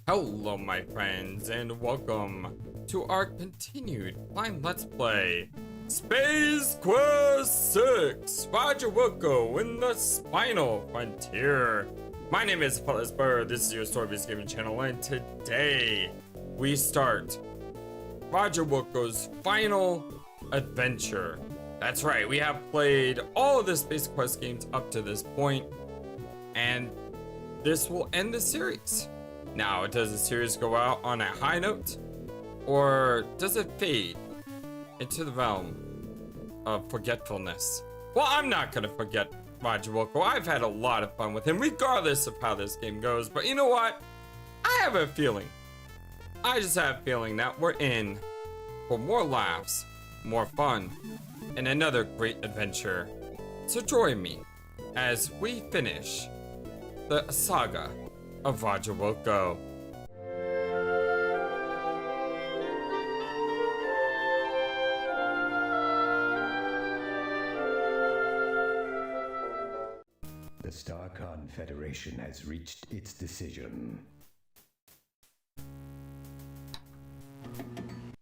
Hello my friends and welcome to our continued blind let's play Space Quest 6 Roger Wilco in the Spinal Frontier. My name is FlightlessBird, this is your story-based gaming channel, and today we start Roger Wilco's final adventure. That's right, we have played all of the Space Quest games up to this point, and this will end the series. Now, does the series go out on a high note, or does it fade into the realm of forgetfulness? Well, I'm not gonna forget Roger Wilco. I've had a lot of fun with him, regardless of how this game goes. But you know what? I have a feeling. I just have a feeling that we're in for more laughs, more fun, and another great adventure. So join me as we finish the saga of Roger Wilco. The StarCon Federation has reached its decision.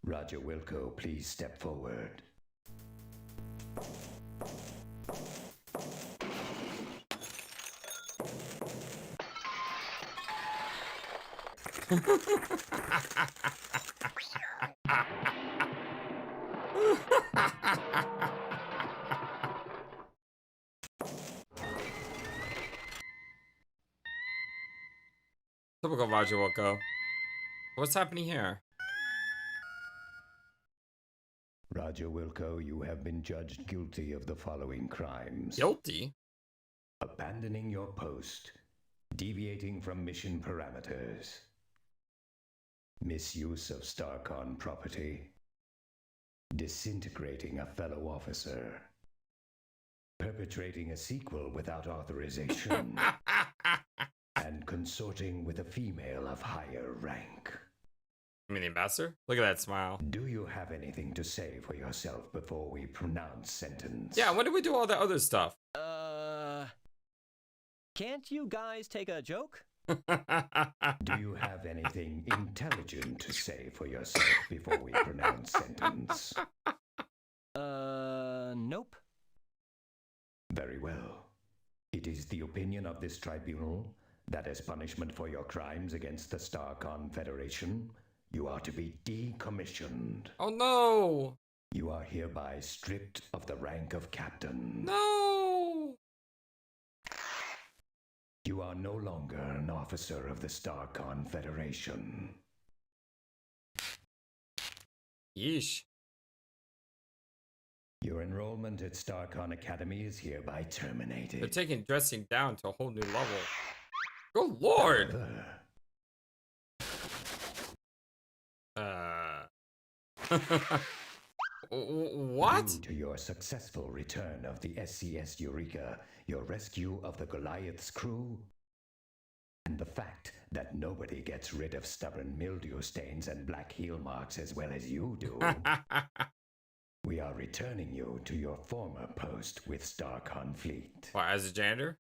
Roger Wilco, please step forward. Typical Roger Wilco. What's happening here? Roger Wilco, you have been judged guilty of the following crimes. Guilty? Abandoning your post, deviating from mission parameters, misuse of StarCon property, disintegrating a fellow officer, perpetrating a sequel without authorization, and consorting with a female of higher rank. You mean the ambassador? Look at that smile. Do you have anything to say for yourself before we pronounce sentence? Yeah, when did we do all that other stuff? Can't you guys take a joke? Do you have anything intelligent to say for yourself before we pronounce sentence? Nope. Very well. It is the opinion of this tribunal that as punishment for your crimes against the StarCon Federation, you are to be decommissioned. Oh no! You are hereby stripped of the rank of captain. No! You are no longer an officer of the StarCon Federation. Yeesh. Your enrollment at StarCon Academy is hereby terminated. They're taking dressing down to a whole new level. Good lord! What? Due to your successful return of the SCS Eureka, your rescue of the Goliath's crew, and the fact that nobody gets rid of stubborn mildew stains and black heel marks as well as you do, we are returning you to your former post with StarCon Fleet. What, as a janitor?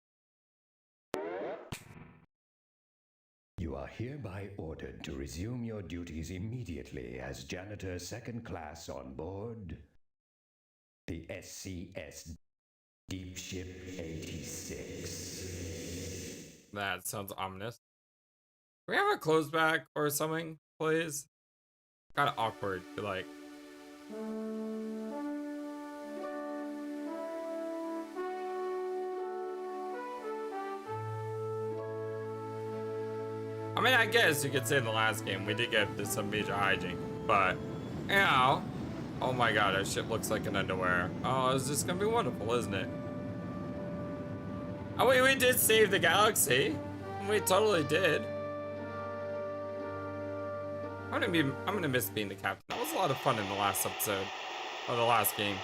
You are hereby ordered to resume your duties immediately as janitor second class on board the SCS Deep Ship 86. That sounds ominous. Can we have our clothes back or something, please? Kinda awkward, like. I mean, I guess you could say in the last game we did get into some major hijink, but, you know, oh my god, our ship looks like an underwear. Oh, it's just gonna be wonderful, isn't it? Oh, we did save the galaxy. We totally did. I'm gonna miss being the captain. That was a lot of fun in the last episode, or the last game.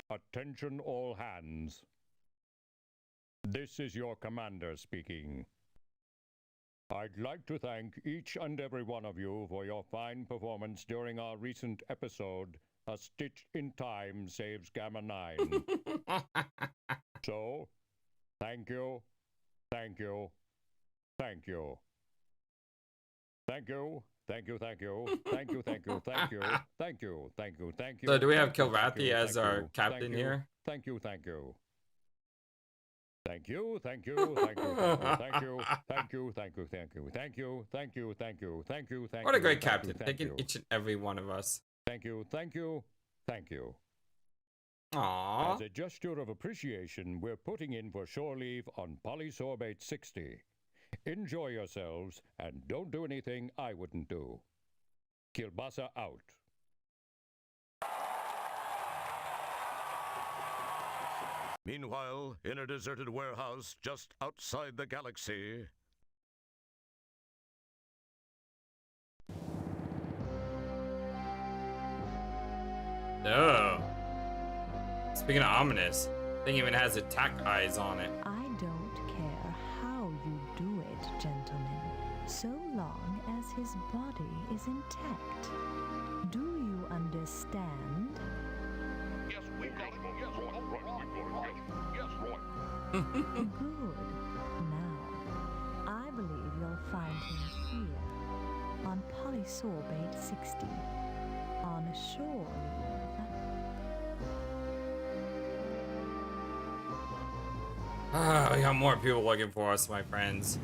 Attention all hands. This is your commander speaking. I'd like to thank each and every one of you for your fine performance during our recent episode, A Stitch in Time Saves Gamma 9. So, thank you, Thank you. Thank you. Thank you, thank you, thank you, thank you, thank you, thank you, thank you, thank you. So do we have thank you, thank Kilrathi you, as thank our you, captain thank you, here? Thank you, thank you. Thank you, thank you, thank you, thank you, thank you, thank you, thank you, thank you, thank you, thank you, thank you, thank you. What a great thank you, captain, thank taking you. each and every one of us. Thank you, thank you, thank you. Aww. As a gesture of appreciation, we're putting in for shore leave on Polysorbate 60. Enjoy yourselves and don't do anything I wouldn't do. Kilbasa out. Meanwhile, in a deserted warehouse just outside the galaxy. No. Speaking of ominous, thing even has attack eyes on it. I don't care how you do it, gentlemen, so long as his body is intact. Do you understand? Yes, we got it. Yes, right, we got it. Yes, right. Good. Now, I believe you'll find him here, on Polysorbate 60, on shore leave. Ah, we got more people looking for us, my friends.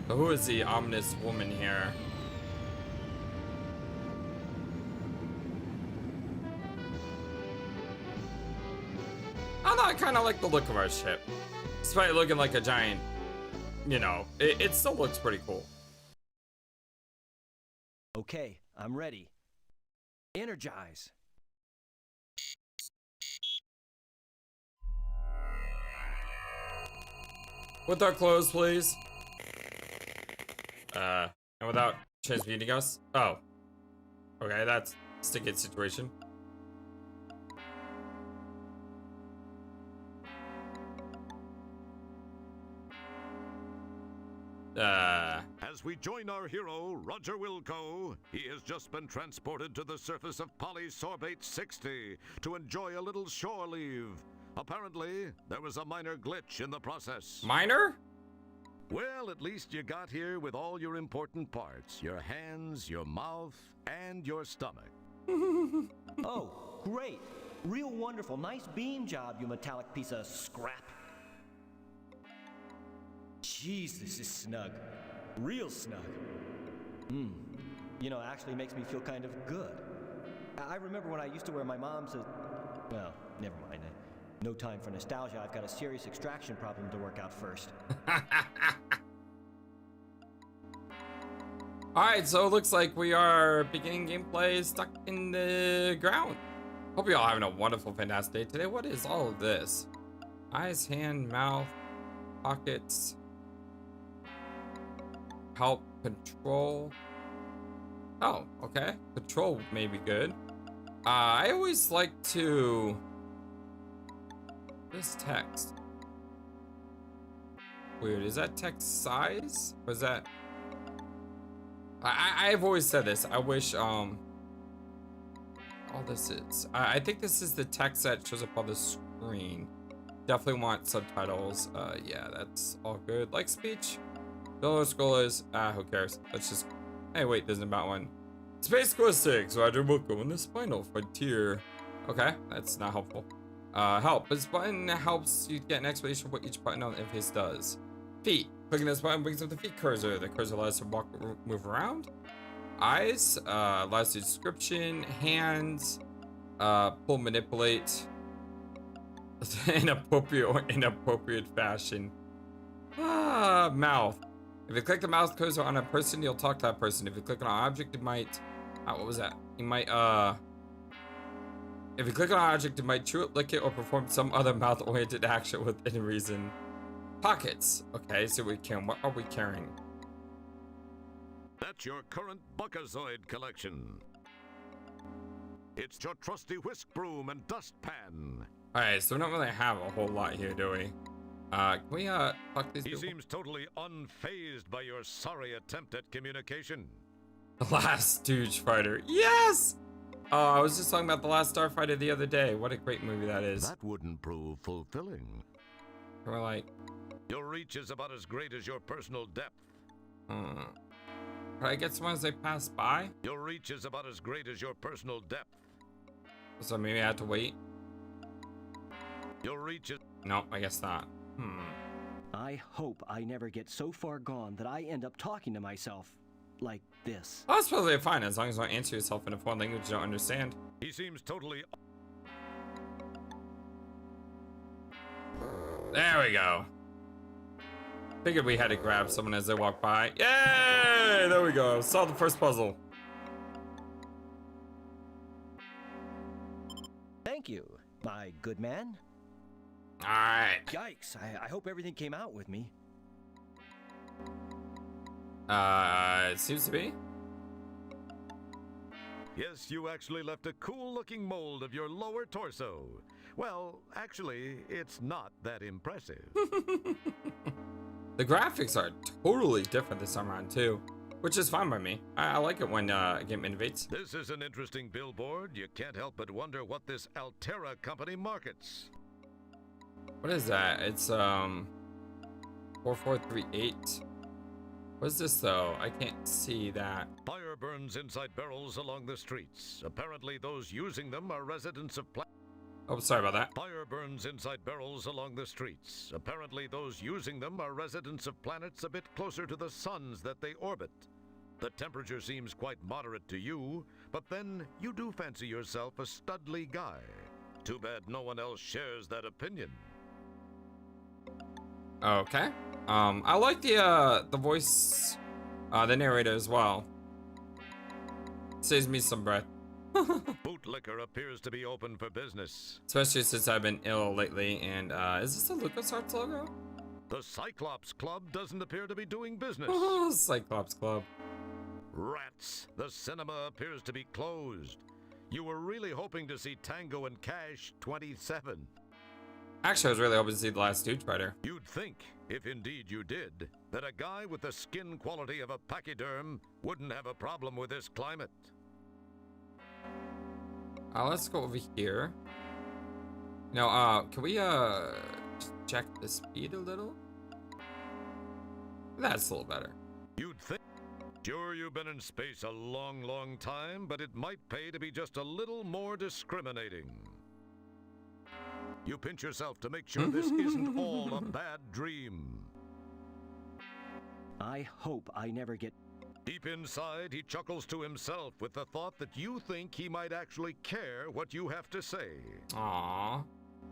So who is the ominous woman here? I don't know, I kind of like the look of our ship. Despite looking like a giant, you know, it still looks pretty cool. Okay, I'm ready. Energize. With our clothes, please. And without transmuting us. Oh. Okay, that's a sticky situation. As we join our hero, Roger Wilco, he has just been transported to the surface of Polysorbate 60 to enjoy a little shore leave. Apparently, there was a minor glitch in the process. Minor? Well, at least you got here with all your important parts. Your hands, your mouth, and your stomach. Oh, great. Real wonderful. Nice beam job, you metallic piece of scrap. Jeez, this is snug. Real snug. You know, it actually makes me feel kind of good. I remember when I used to wear my mom's... well, never mind. No time for nostalgia. I've got a serious extraction problem to work out first. Alright, so it looks like we are beginning gameplay stuck in the ground. Hope you all having a wonderful, fantastic day today. What is all of this? Eyes, hand, mouth, pockets. Help, control. Oh, okay. Control may be good. I always like to... This text. Weird. Is that text size? Or is that... I've always said this. I wish, all this is... I think this is the text that shows up on the screen. Definitely want subtitles. Yeah, that's all good. Like speech. Don't know what scroll is. Who cares? Let's just... Hey, wait, there's about one. Space Quest 6, Roger Wilco in the Spinal Frontier. Okay, that's not helpful. Help. This button helps you get an explanation of what each button on the interface does. Feet. Clicking this button brings up the feet cursor. The cursor allows you to walk, move around. Eyes. Allows you description. Hands. Pull, manipulate. In appropriate or inappropriate fashion. Mouth. If you click the mouse cursor on a person, you'll talk to that person. If you click on an object, it might... what was that? You might, If you click on an object, it might chew it, lick it, or perform some other mouth-oriented action within reason. Pockets. Okay, so we can... What are we carrying? That's your current Buckazoid collection. It's your trusty whisk broom and dustpan. Alright, so we don't really have a whole lot here, do we? Can we, talk these He people? seems totally unfazed by your sorry attempt at communication. The Last Stooge Fighter. Yes! Oh, I was just talking about The Last Starfighter the other day. What a great movie that is. That wouldn't prove fulfilling. We're like... Your reach is about as great as your personal depth. Could I get someone as they pass by? Your reach is about as great as your personal depth. So maybe I have to wait? Your reach is... No, I guess not. I hope I never get so far gone that I end up talking to myself like this. Oh, that's probably fine as long as you don't answer yourself in a foreign language you don't understand. He seems totally... There we go. Figured we had to grab someone as they walk by. Yay! There we go. Solved the first puzzle. Thank you, my good man. Alright. Yikes, I hope everything came out with me. It seems to be. Yes, you actually left a cool-looking mold of your lower torso. Well, actually, it's not that impressive. The graphics are totally different this time around too, which is fine by me. I like it when a game innovates. This is an interesting billboard. You can't help but wonder what this Altera company markets. What is that? It's 4438. What is this though? I can't see that. Fire burns inside barrels along the streets. Apparently those using them are residents of Oh, sorry about that. Fire burns inside barrels along the streets. Apparently those using them are residents of planets a bit closer to the suns that they orbit. The temperature seems quite moderate to you, but then you do fancy yourself a studly guy. Too bad no one else shares that opinion. Okay. I like the voice, the narrator as well. Saves me some breath. Bootlicker appears to be open for business. Especially since I've been ill lately. And is this the LucasArts logo? The Cyclops Club doesn't appear to be doing business. Oh, Cyclops Club. Rats. The cinema appears to be closed. You were really hoping to see Tango and Cash 27. Actually, I was really hoping to see The Last Dude-Fighter. You'd think, if indeed you did, that a guy with the skin quality of a pachyderm wouldn't have a problem with this climate. Let's go over here. Now, can we just check the speed a little? That's a little better. You'd think. Sure, you've been in space a long, long time, but it might pay to be just a little more discriminating. You pinch yourself to make sure this isn't all a bad dream. I hope I never get... Deep inside, he chuckles to himself with the thought that you think he might actually care what you have to say. Aww,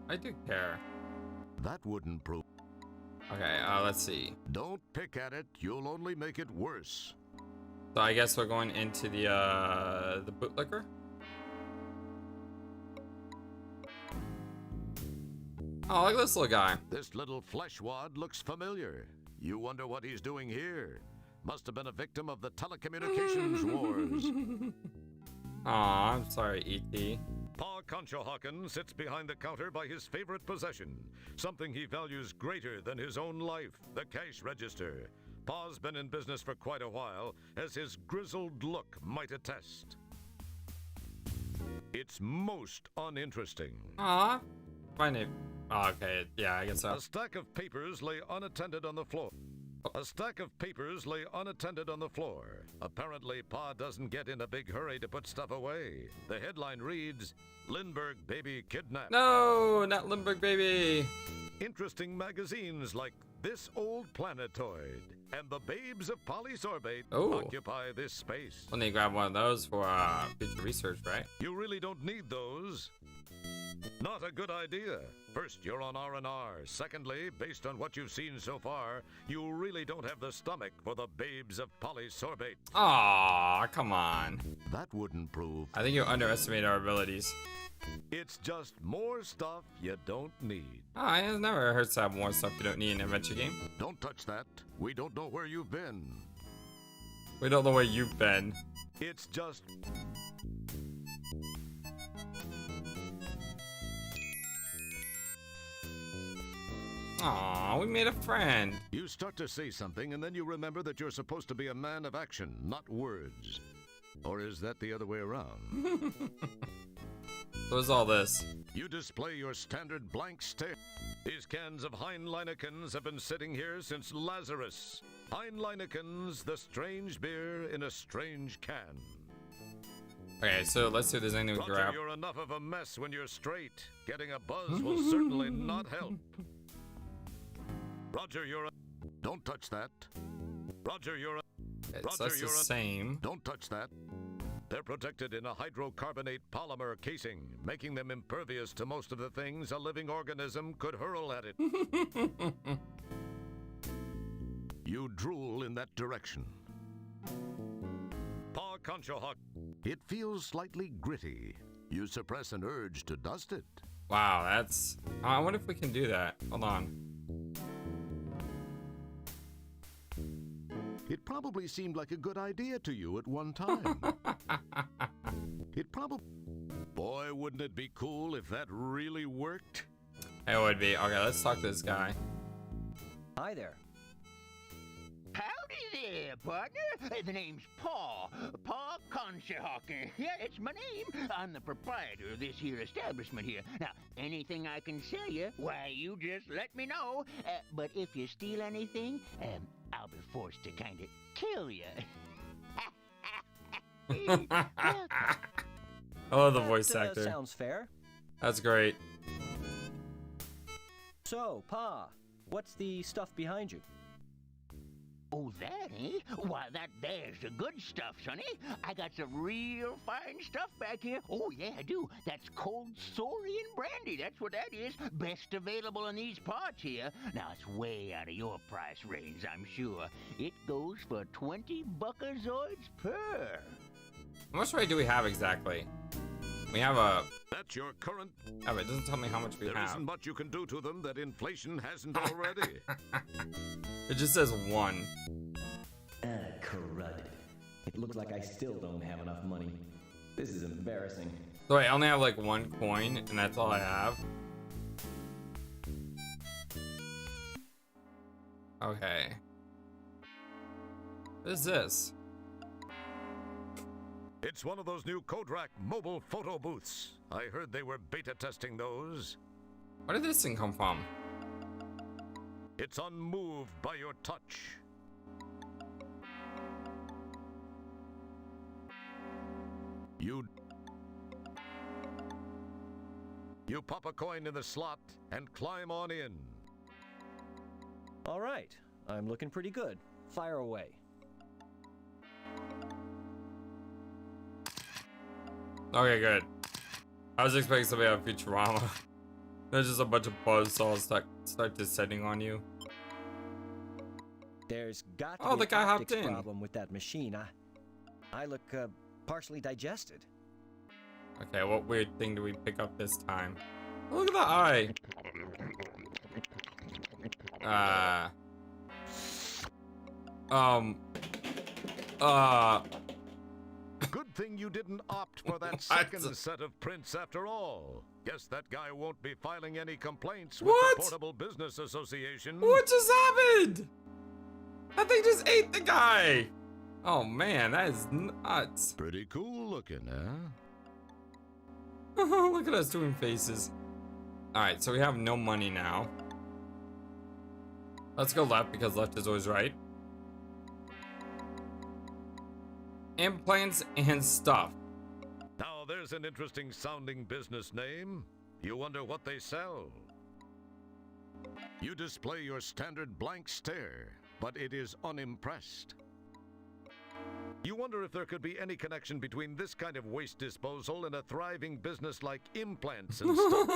I do care. That wouldn't prove. Okay, let's see. Don't pick at it, you'll only make it worse. So I guess we're going into the bootlicker. Oh, look at this little guy. This little flesh wad looks familiar. You wonder what he's doing here. Must have been a victim of the telecommunications wars. Aw, I'm sorry, E.T. Pa Conchohawken sits behind the counter by his favorite possession, something he values greater than his own life, the cash register. Pa's been in business for quite a while, as his grizzled look might attest. It's most uninteresting. Aw, find it. Oh, okay, yeah, I guess so. A stack of papers lay unattended on the floor. A stack of papers lay unattended on the floor. Apparently, Pa doesn't get in a big hurry to put stuff away. The headline reads, Lindbergh Baby Kidnapped. No, not Lindbergh Baby. Interesting magazines like This Old Planetoid and The Babes of Polysorbate occupy this space. We'll need to grab one of those for future research, right? You really don't need those. Not a good idea. First, you're on R&R. Secondly, based on what you've seen so far, you really don't have the stomach for the Babes of Polysorbate. Aw, come on. That wouldn't prove. I think you underestimate our abilities. It's just more stuff you don't need. Oh, it never hurts to have more stuff you don't need in an adventure game. Don't touch that. We don't know where you've been. We don't know where you've been. It's just... Aw, we made a friend. You start to say something and then you remember that you're supposed to be a man of action, not words. Or is that the other way around? So what's all this? You display your standard blank stare. These cans of Heinleinekens have been sitting here since Lazarus. Heinleinekens, the strange beer in a strange can. Okay, so let's see if there's anything we Roger, grab. you're enough of a mess when you're straight. Getting a buzz will certainly not help. Roger, you're a... Don't touch that. Roger, you're a... It's that's the same. Don't touch that. They're protected in a hydrocarbonate polymer casing, making them impervious to most of the things a living organism could hurl at it. You drool in that direction. Paw Concho Hawk. It feels slightly gritty. You suppress an urge to dust it. Wow, that's... I wonder if we can do that. Hold on. It probably seemed like a good idea to you at one time. It probably... Boy, wouldn't it be cool if that really worked? It would be. Okay, let's talk to this guy. Hi there. Howdy there, partner. The name's Paw Conchahawker. Yeah, it's my name. I'm the proprietor of this here establishment here. Now, anything I can sell you, why, you just let me know. But if you steal anything, I'll be forced to kind of kill you. I love the voice actor. Sounds fair. That's great. So, Pa, what's the stuff behind you? Oh, that, eh? Why, there's the good stuff, sonny. I got some real fine stuff back here. Oh, yeah, I do. That's cold Saurian brandy. That's what that is. Best available in these parts here. Now, it's way out of your price range, I'm sure. It goes for 20 buckazoids per. How much rate do we have exactly? We have a... That's your current... Oh, it doesn't tell me how much we There have. isn't much you can do to them that inflation hasn't already. It just says 1. Crud. It looks like I still don't have enough money. This is embarrassing. So wait, I only have like 1 coin, and that's all I have? Okay. What is this? It's one of those new Kodrak mobile photo booths. I heard they were beta testing those. Where did this thing come from? It's unmoved by your touch. You pop a coin in the slot and climb on in. All right, I'm looking pretty good. Fire away. Okay, good. I was expecting something out of Futurama. There's just a bunch of buzzsaws start descending on you. There's got to Oh, be the guy an hopped optics in. problem with that machine. I look partially digested. Okay, what weird thing do we pick up this time? Oh, look at the eye. Good thing you didn't opt for that What? second set of prints after all. Guess that guy won't be filing any complaints with What? the Portable Business Association. What just happened? That thing just ate the guy. Oh man, that is nuts. Pretty cool looking, huh? Look at us doing faces. Alright, so we have no money now. Let's go left because left is always right. Implants and stuff. Now there's an interesting sounding business name. You wonder what they sell. You display your standard blank stare, but it is unimpressed. You wonder if there could be any connection between this kind of waste disposal and a thriving business like implants and stuff.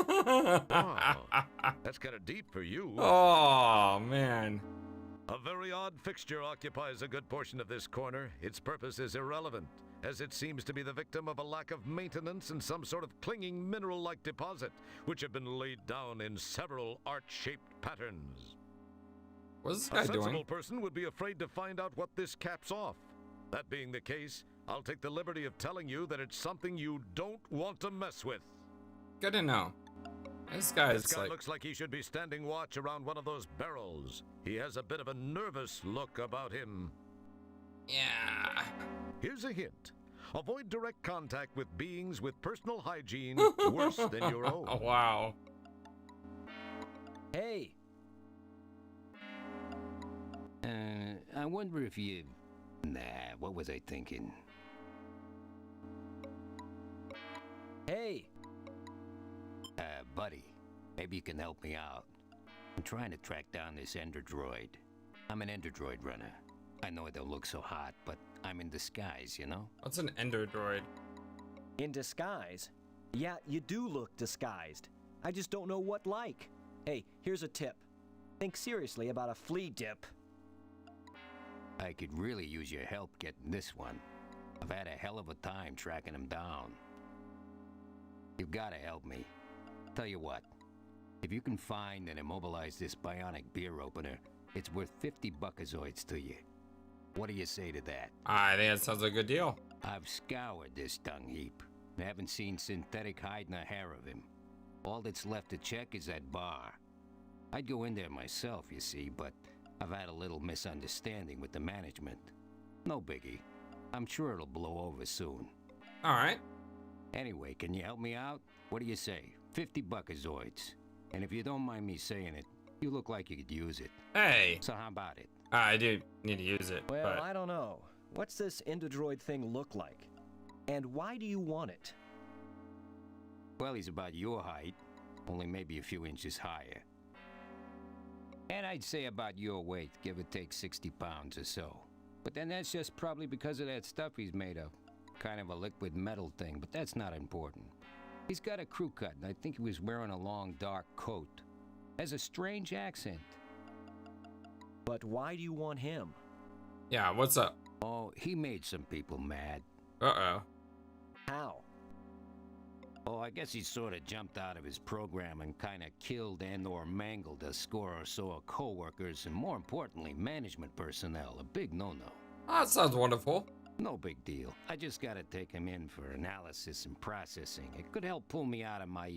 Wow, that's kind of deep for you. Oh man. A very odd fixture occupies a good portion of this corner. Its purpose is irrelevant, as it seems to be the victim of a lack of maintenance and some sort of clinging mineral-like deposit, which have been laid down in several art-shaped patterns. What's this A guy sensible doing? person would be afraid to find out what this caps off. That being the case, I'll take the liberty of telling you that it's something you don't want to mess with. Good to know. This guy is This guy like... looks like he should be standing watch around one of those barrels. He has a bit of a nervous look about him. Yeah. Here's a hint. Avoid direct contact with beings with personal hygiene worse than your own. Oh, wow. Hey, I wonder if you... Nah, what was I thinking? hey, Buddy, maybe you can help me out. I'm trying to track down this Ender Droid. I'm an Ender Droid runner. I know it don't look so hot, but I'm in disguise, you know? What's an ender droid? in disguise? Yeah, you do look disguised. I just don't know what like. Hey, here's a tip. Think seriously about a flea dip. I could really use your help getting this one. I've had a hell of a time tracking him down. You've got to help me. Tell you what, if you can find and immobilize this bionic beer opener, it's worth 50 buckazoids to you. What do you say to that? I think that sounds like a good deal. I've scoured this dung heap. I haven't seen synthetic hide nor hair of him. All that's left to check is that bar. I'd go in there myself, you see, but I've had a little misunderstanding with the management. No biggie. I'm sure it'll blow over soon. All right. Anyway, can you help me out? What do you say? 50 buckazoids. And if you don't mind me saying it, you look like you could use it. Hey. So how about it? I do need to use it. Well, but... I don't know. What's this Endodroid thing look like? And why do you want it? Well, he's about your height, only maybe a few inches higher. And I'd say about your weight, give or take 60 pounds or so. But then that's just probably because of that stuff he's made of. Kind of a liquid metal thing, but that's not important. He's got a crew cut, and I think he was wearing a long, dark coat. Has a strange accent. But why do you want him? Yeah, what's up? Oh, he made some people mad. Uh-oh. How? Oh, I guess he sort of jumped out of his program and kind of killed and/or mangled a score or so of co-workers and, more importantly, management personnel. A big no-no. Oh, that sounds wonderful. No big deal. I just gotta take him in for analysis and processing. It could help pull me out of my,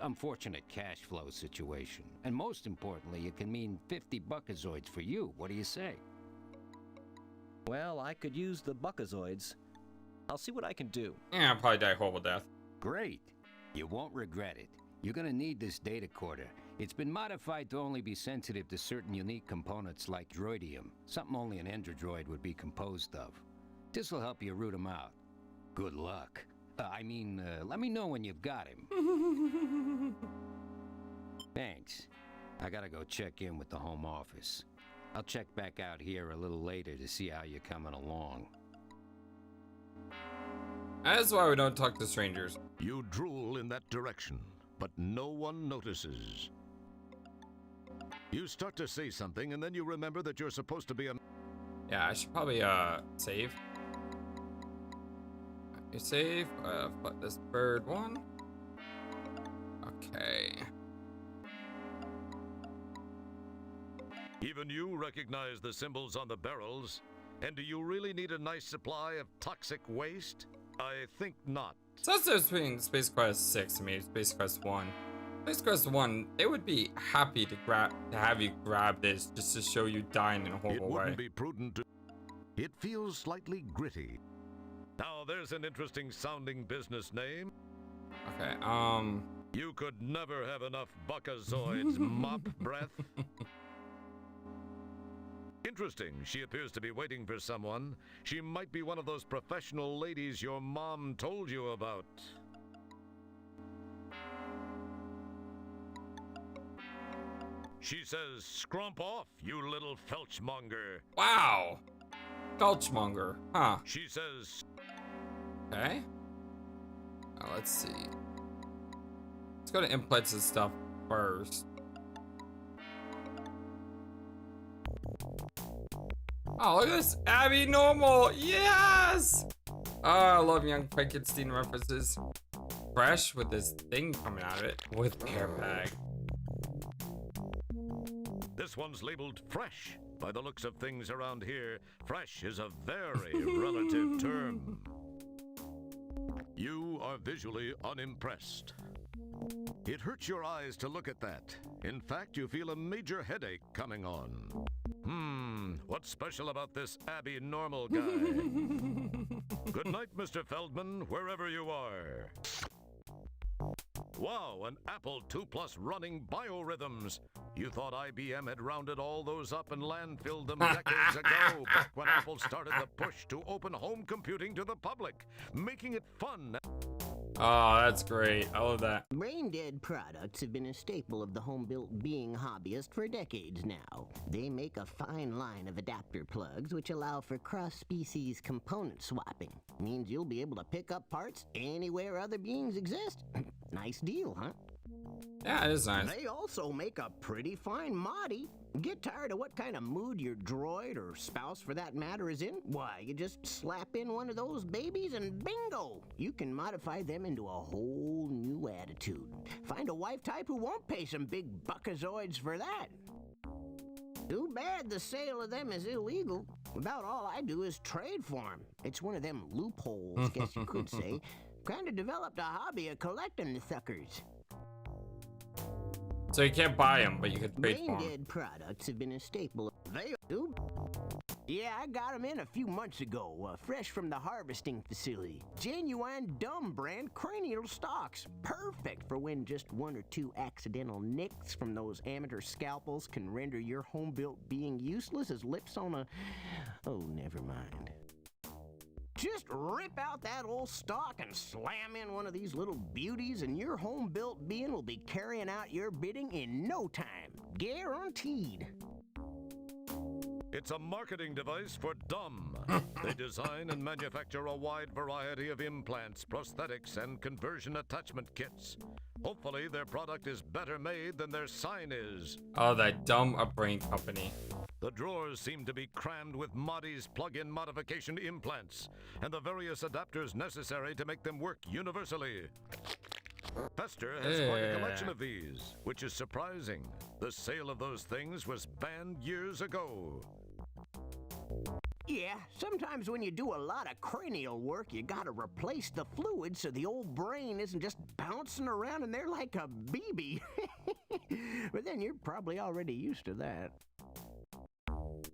unfortunate cash flow situation. And most importantly, it can mean 50 buckazoids for you. What do you say? Well, I could use the buckazoids. I'll see what I can do. Yeah, I'll probably die a horrible death. Great. You won't regret it. You're gonna need this data quarter. It's been modified to only be sensitive to certain unique components like droidium, something only an Endrodroid would be composed of. This'll help you root him out. Good luck. Let me know when you've got him. Thanks. I gotta go check in with the home office. I'll check back out here a little later to see how you're coming along. That's why we don't talk to strangers. You drool in that direction, but no one notices. You start to say something, and then you remember that you're supposed to be a... Yeah, I should probably, save. You save, FlightlessBird 1. Okay. Even you recognize the symbols on the barrels. And do you really need a nice supply of toxic waste? I think not. So that's the difference between Space Quest 6 and maybe Space Quest 1. Space Quest 1, they would be happy to have you grab this just to show you dying in a horrible way. It wouldn't be prudent to... It feels slightly gritty. Now there's an interesting sounding business name. Okay, You could never have enough buckazoids, mop breath. Interesting. She appears to be waiting for someone. She might be one of those professional ladies your mom told you about. She says, "Scrump off, you little felchmonger." wow. Felchmonger, huh? She says... Okay. Now let's see. Let's go to inputs and stuff first. Oh, look at this. Abby Normal. Yes! Oh, I love young Frankenstein references. Fresh with this thing coming out of it with hair bag. This one's labeled fresh. By the looks of things around here, fresh is a very relative term. You are visually unimpressed. It hurts your eyes to look at that. In fact, you feel a major headache coming on. What's special about this Abby Normal guy? Good night, Mr. Feldman, wherever you are. Wow, an Apple II Plus running biorhythms. You thought IBM had rounded all those up and landfilled them decades ago, back when Apple started the push to open home computing to the public, making it fun. Oh, that's great. I love that. Brain-dead products have been a staple of the home-built being hobbyist for decades now. They make a fine line of adapter plugs which allow for cross-species component swapping. Means you'll be able to pick up parts anywhere other beings exist. Nice deal, huh? Yeah, it is nice. They also make a pretty fine moddy. Get tired of what kind of mood your droid, or spouse for that matter, is in? Why, you just slap in one of those babies and bingo! You can modify them into a whole new attitude. Find a wife type who won't pay some big buckazoids for that. Too bad the sale of them is illegal. About all I do is trade for them. It's one of them loopholes, guess you could say. Kinda developed a hobby of collecting the suckers. So you can't buy them, but you can trade for them. Brain-dead products have been a staple. They do. Yeah, I got them in a few months ago, fresh from the harvesting facility. Genuine dumb brand cranial stocks. Perfect for when just one or two accidental nicks from those amateur scalpels can render your home-built being useless as lips on a... Oh, never mind. Just rip out that old stock and slam in one of these little beauties and your home-built being will be carrying out your bidding in no time. Guaranteed. It's a marketing device for dumb. They design and manufacture a wide variety of implants, prosthetics, and conversion attachment kits. Hopefully, their product is better made than their sign is. Oh, that dumb upbringing company. The drawers seem to be crammed with Moddy's plug-in modification implants and the various adapters necessary to make them work universally. Fester has quite a collection of these, which is surprising. The sale of those things was banned years ago. Yeah, sometimes when you do a lot of cranial work, you gotta replace the fluid so the old brain isn't just bouncing around in there like a BB. But then you're probably already used to that.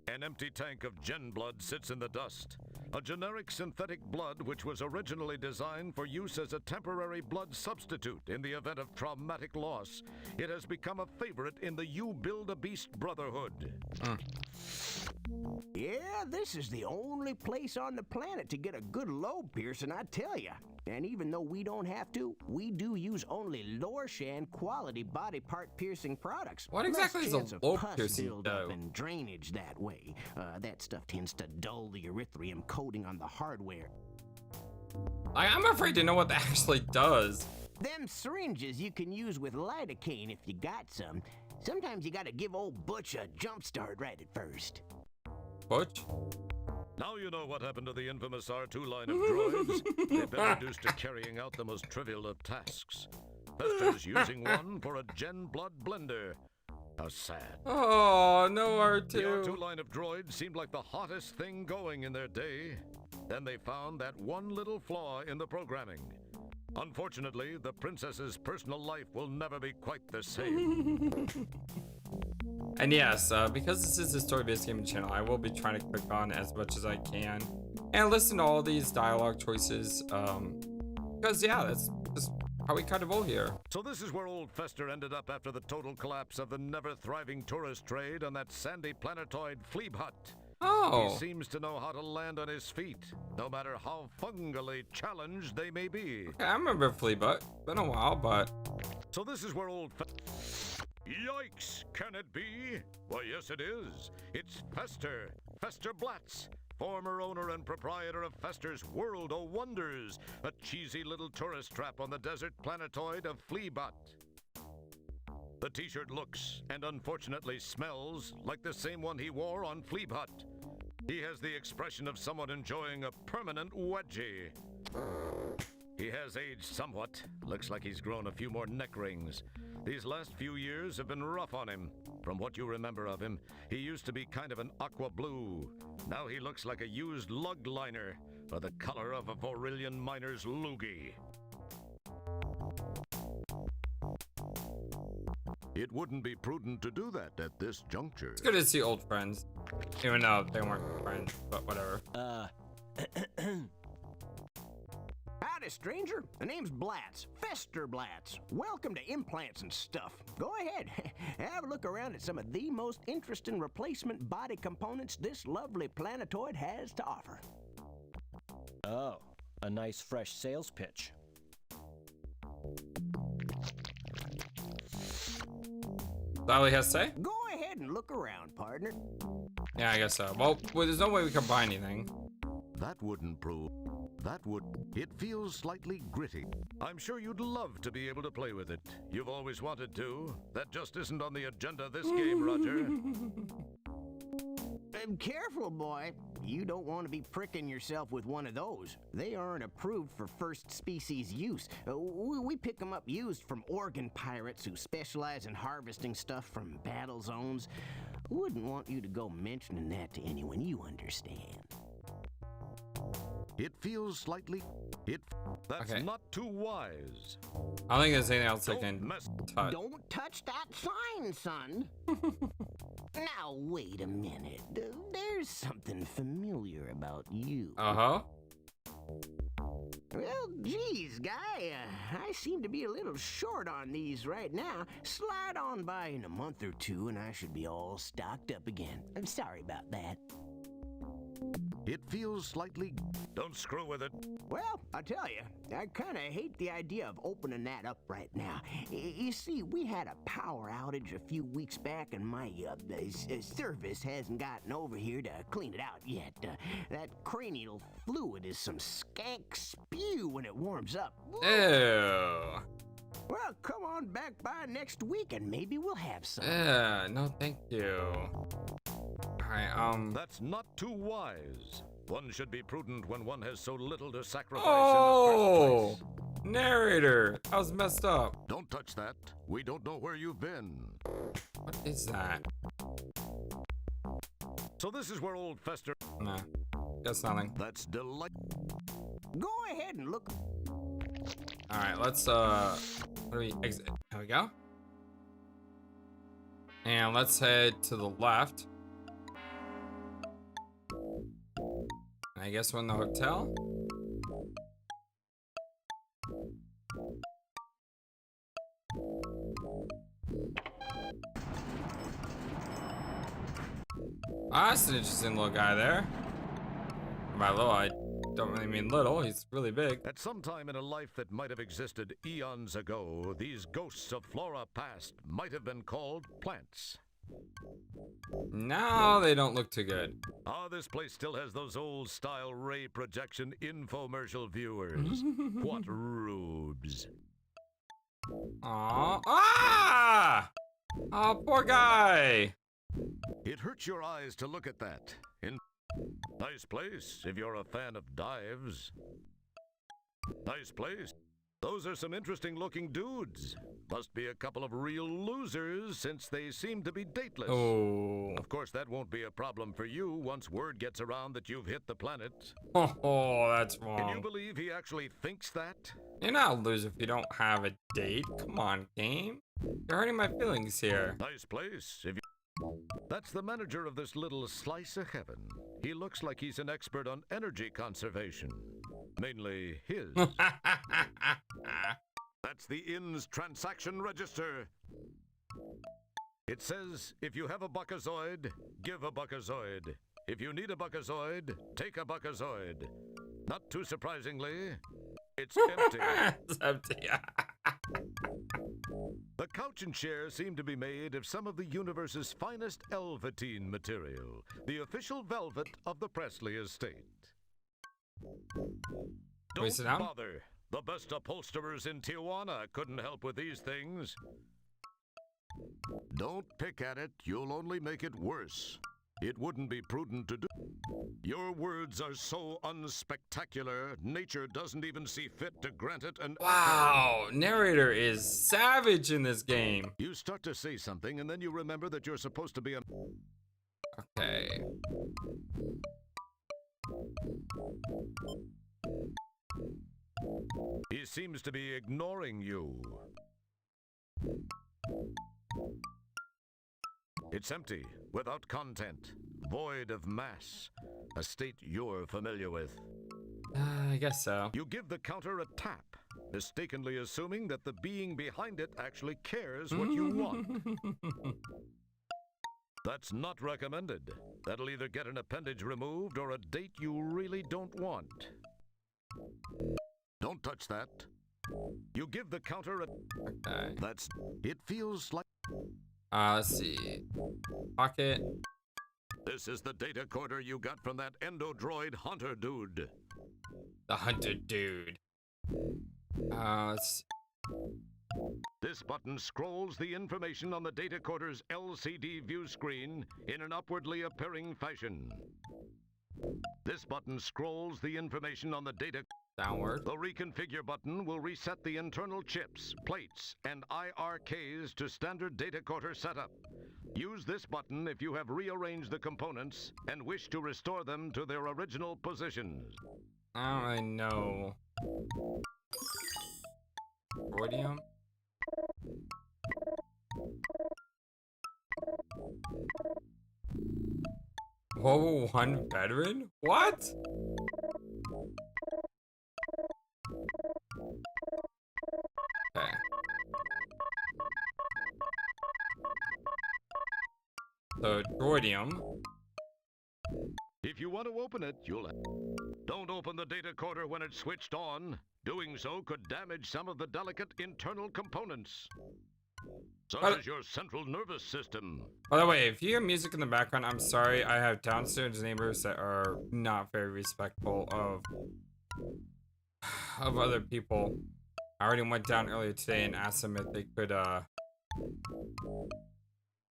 An empty tank of gen blood sits in the dust. A generic synthetic blood which was originally designed for use as a temporary blood substitute in the event of traumatic loss. It has become a favorite in the You Build a Beast Brotherhood. Yeah, this is the only place on the planet to get a good lobe piercing, I tell ya. And even though we don't have to, we do use only Lorshan quality body part piercing products. What exactly is a Less chance of lobe pus piercing, buildup though? and drainage that way. That stuff tends to dull the erythrium coating on the hardware. I'm afraid to know what that actually does. Them syringes you can use with lidocaine if you got some. Sometimes you gotta give old Butch a jump start right at first. Butch? Now you know what happened to the infamous R2 line of droids. They've been reduced to carrying out the most trivial of tasks. Fester's using one for a gen blood blender. How sad. Oh, no R2. The R2 line of droids seemed like the hottest thing going in their day. Then they found that one little flaw in the programming. Unfortunately, the princess's personal life will never be quite the same. And yes, because this is a story-based gaming channel, I will be trying to click on as much as I can and listen to all these dialogue choices. Because yeah, that's how we kind of roll here. So this is where old Fester ended up after the total collapse of the never-thriving tourist trade on that sandy planetoid Fleeb hut. Oh. He seems to know how to land on his feet, no matter how fungally challenged they may be. Okay, I remember Fleabut. Been a while, but... So this is where old Yikes! Can it be? Why, yes it is. It's Fester Blatz, former owner and proprietor of Fester's World of Wonders, a cheesy little tourist trap on the desert planetoid of Fleabut. The t-shirt looks, and unfortunately smells, like the same one he wore on Fleabut. He has the expression of someone enjoying a permanent wedgie. He has aged somewhat. Looks like he's grown a few more neck rings. These last few years have been rough on him. From what you remember of him, he used to be kind of an aqua blue. Now he looks like a used lug liner, or the color of a Vorillion miner's loogie. It wouldn't be prudent to do that at this juncture. It's good to see old friends. Even though they weren't friends, but whatever. Howdy, stranger. The name's Blatz. Fester Blatz. Welcome to implants and stuff. Go ahead. Have a look around at some of the most interesting replacement body components this lovely planetoid has to offer. Oh, a nice fresh sales pitch. That all he has to say? Go ahead and look around, partner. Yeah, I guess so. Well, there's no way we can buy anything. That wouldn't prove. That would. It feels slightly gritty. I'm sure you'd love to be able to play with it. You've always wanted to. That just isn't on the agenda this game, Roger. Careful, boy. You don't want to be pricking yourself with one of those. They aren't approved for first species use. We pick them up used from organ pirates who specialize in harvesting stuff from battle zones. Wouldn't want you to go mentioning that to anyone, you understand. It feels slightly. That's Okay. not too wise. I don't think there's anything else I Don't can mess. touch. Don't touch that sign, son. Now, wait a minute. There's something familiar about you. Uh-huh. Well, geez, guy, I seem to be a little short on these right now. Slide on by in a month or two and I should be all stocked up again. I'm sorry about that. It feels slightly. Don't screw with it. Well, I tell you, I kind of hate the idea of opening that up right now. You see, we had a power outage a few weeks back, and my service hasn't gotten over here to clean it out yet. That cranial fluid is some skank spew when it warms up. Ew. Well, come on back by next week, and maybe we'll have some. No, thank you. Alright, That's not too wise. One should be prudent when one has so little to sacrifice Oh! in the first place. Narrator! That was messed up. Don't touch that. We don't know where you've been. What is that? So this is where old Fester. Nah. Guess nothing. That's delightful. Go ahead and look. Alright, let's, what do we exit? There we go. And let's head to the left. I guess we're in the hotel. Ah, that's an interesting little guy there. By little, I don't really mean little. He's really big. At some time in a life that might have existed eons ago, these ghosts of flora past might have been called plants. Now they don't look too good. Ah, this place still has those old-style ray projection infomercial viewers. What rubes. Aww. Ah! Oh, poor guy. It hurts your eyes to look at that. Nice place if you're a fan of dives. Nice place. Those are some interesting looking dudes. Must be a couple of real losers since they seem to be dateless. Oh. Of course, that won't be a problem for you once word gets around that you've hit the planet. Oh, that's Can you wrong. believe he actually thinks that? You're not a loser if you don't have a date. Come on, game. You're hurting my feelings here. Nice place if you... That's the manager of this little slice of heaven. He looks like he's an expert on energy conservation. Mainly his. That's the inn's transaction register. It says, if you have a buckazoid, give a buckazoid. If you need a buckazoid, take a buckazoid. Not too surprisingly, it's empty. It's empty. The couch and chair seem to be made of some of the universe's finest Elvatine material, the official velvet of the Presley estate. we sit down? Don't bother. The best upholsterers in Tijuana couldn't help with these things. Don't pick at it. You'll only make it worse. It wouldn't be prudent to do. Your words are so unspectacular, nature doesn't even see fit to grant it an... Wow, narrator is savage in this game. You start to say something, and then you remember that you're supposed to be a... Okay. He seems to be ignoring you. It's empty, without content, void of mass, a state you're familiar with. I guess so. You give the counter a tap, mistakenly assuming that the being behind it actually cares what you want. That's not recommended. That'll either get an appendage removed or a date you really don't want. Don't touch that. You give the counter a... Okay. It feels like... Let's see. Pocket. This is the data quarter you got from that endodroid hunter dude. The hunter dude. Let's... This button scrolls the information on the data quarter's LCD view screen in an upwardly appearing fashion. This button scrolls the information on the data... Downward. The reconfigure button will reset the internal chips, plates, and IRKs to standard data quarter setup. Use this button if you have rearranged the components and wish to restore them to their original positions. I don't really know. Rhodium? Whoa, 1 veteran? What? Okay. So, Droidium. If you want to open it, don't open the data quarter when it's switched on. Doing so could damage some of the delicate internal components, such as your central nervous system. By the way, if you hear music in the background, I'm sorry. I have downstairs neighbors that are not very respectful of other people. I already went down earlier today and asked them if they could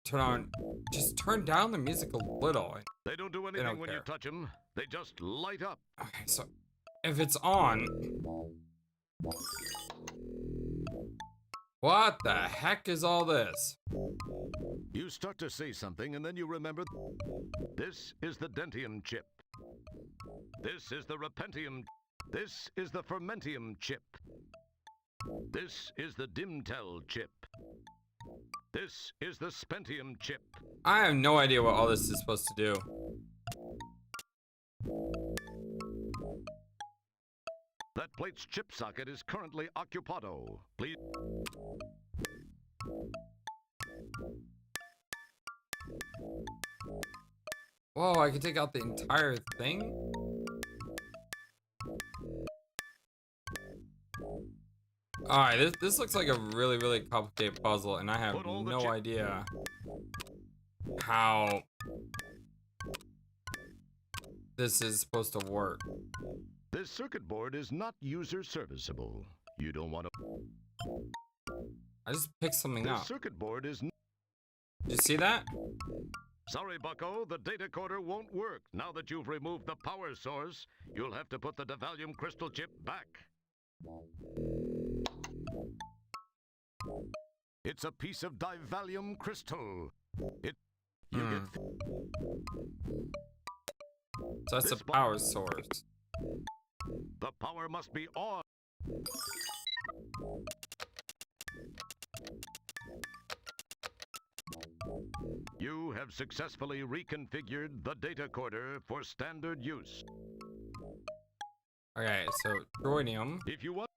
turn down the music a little. They don't do anything when you touch them. They just light up. Okay, so if it's on, what the heck is all this? You start to say something and then you remember this is the Dentium chip. This is the Repentium. This is the Fermentium chip. This is the Dimtel chip. This is the Spentium chip. I have no idea what all this is supposed to do. That plate's chip socket is currently occupado. Please. Whoa, I can take out the entire thing? Alright, this looks like a really, really complicated puzzle, and I have no idea how this is supposed to work. This circuit board is not user serviceable. You don't want to... I just picked something up. This circuit board is... Did you see that? Sorry, bucko, the data quarter won't work. Now that you've removed the power source, you'll have to put the Devallium crystal chip back. It's a piece of Divallium crystal. So that's the power source. The power must be on. You have successfully reconfigured the data quarter for standard use. Okay, so Droidium. If you want,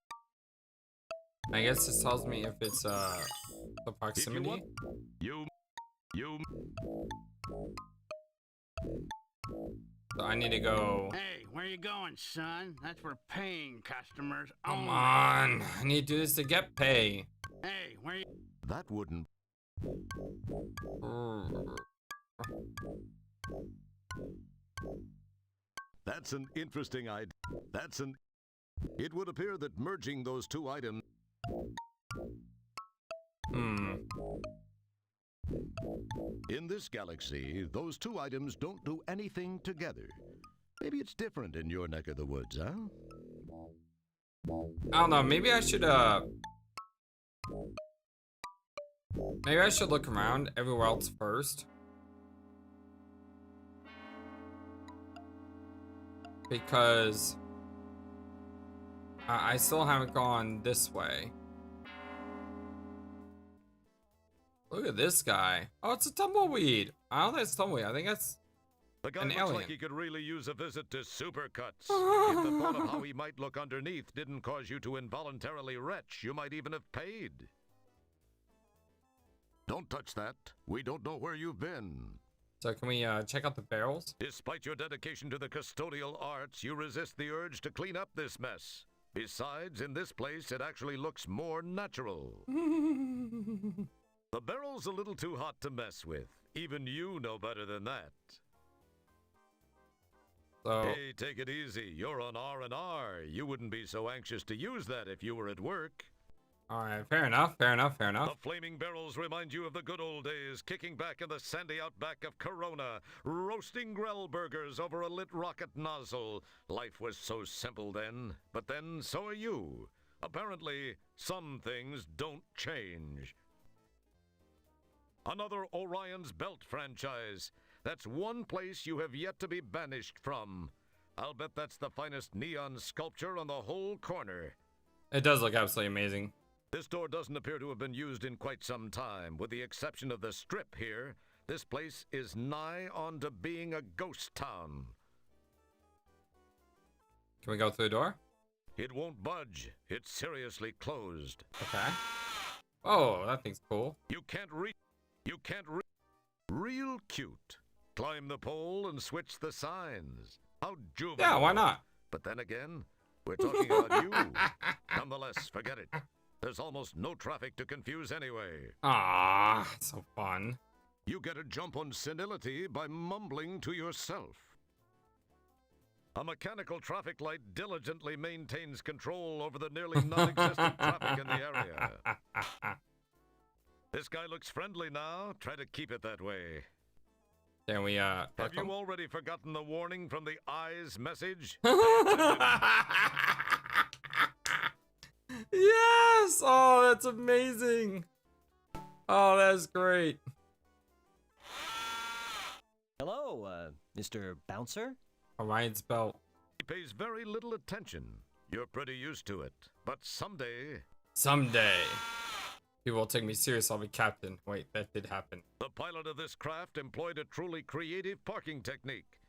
I guess this tells me if it's the proximity. So I need to go. Hey, where you going, son? That's for paying customers. Come on, I need to do this to get pay. Hey, where you? That wouldn't. That's an interesting idea. It would appear that merging those two items. In this galaxy, those two items don't do anything together. Maybe it's different in your neck of the woods, huh? I don't know, maybe I should look around everywhere else first. Because I still haven't gone this way. Look at this guy. Oh, it's a tumbleweed. I don't think it's tumbleweed. I think that's The guy An looks alien. like he could really use a visit to Supercuts. If the thought of how he might look underneath didn't cause you to involuntarily retch, you might even have paid. Don't touch that. We don't know where you've been. So can we check out the barrels? Despite your dedication to the custodial arts, you resist the urge to clean up this mess. Besides, in this place, it actually looks more natural. The barrel's a little too hot to mess with. Even you know better than that. So Hey, take it easy. You're on R&R. You wouldn't be so anxious to use that if you were at work. all right, fair enough, fair enough, fair enough. The flaming barrels remind you of the good old days, kicking back in the sandy outback of Corona, roasting grell burgers over a lit rocket nozzle. Life was so simple then, but then so are you. Apparently, some things don't change. Another Orion's Belt franchise. That's one place you have yet to be banished from. I'll bet that's the finest neon sculpture on the whole corner. It does look absolutely amazing. This door doesn't appear to have been used in quite some time. With the exception of the strip here, this place is nigh on to being a ghost town. Can we go through the door? It won't budge. It's seriously closed. Okay. Oh, that thing's cool. You can't reach. Real cute. Climb the pole and switch the signs. How juvenile. Yeah, why not? But then again, we're talking about you. Nonetheless, forget it. There's almost no traffic to confuse anyway. Ah, so fun. You get a jump on senility by mumbling to yourself. A mechanical traffic light diligently maintains control over the nearly non-existent traffic in the area. This guy looks friendly now. Try to keep it that way. Can we, Have you already forgotten the warning from the eyes message? Yes! Oh, that's amazing. Oh, that's great. Hello, Mr. Bouncer? Orion's Belt. He pays very little attention. You're pretty used to it. But someday, Someday. People will take me serious, I'll be captain. Wait, that did happen. the pilot of this craft employed a truly creative parking technique.